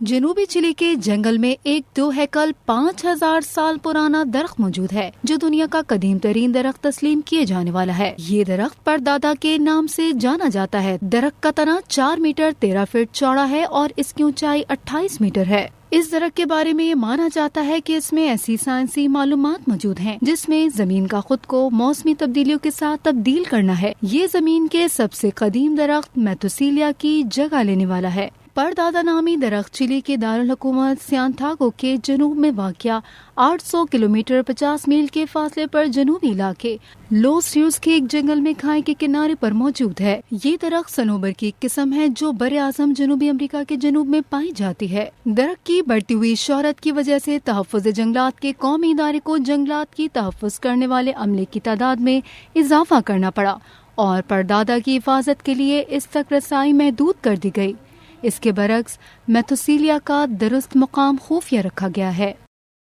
جنوبی چلی کے جنگل میں ایک 2 ہیکل 5000 سال پرانا درخت موجود ہے جو دنیا کا قدیم ترین درخت تسلیم کیے جانے والا ہے۔ یہ درخت پردادا کے نام سے جانا جاتا ہے۔ درخت کا تنا 4 میٹر 13 فٹ چوڑا ہے اور اس کی اونچائی 28 میٹر ہے۔ اس درخت کے بارے میں یہ مانا جاتا ہے کہ اس میں ایسی سائنسی معلومات موجود ہیں جس میں زمین کا خود کو موسمی تبدیلیوں کے ساتھ تبدیل کرنا ہے۔ یہ زمین کے سب سے قدیم درخت میتھوسیلیا کی جگہ لینے والا ہے۔ پردادا نامی درخت چلی کے دارالحکومت سانتیاگو کے جنوب میں واقع 800 کلومیٹر 50 میل کے فاصلے پر جنوبی علاقے لوس ریوس کے ایک جنگل میں کھائی کے کنارے پر موجود ہے۔ یہ درخت صنوبر کی ایک قسم ہے جو براعظم جنوبی امریکہ کے جنوب میں پائی جاتی ہے۔ درخت کی بڑھتی ہوئی شہرت کی وجہ سے تحفظ جنگلات کے قومی ادارے کو جنگلات کی تحفظ کرنے والے عملے کی تعداد میں اضافہ کرنا پڑا اور پردادا کی حفاظت کے لیے اس تک رسائی محدود کر دی گئی۔ اس کے برعکس میتھوسیلیا کا درست مقام خفیہ رکھا گیا ہے۔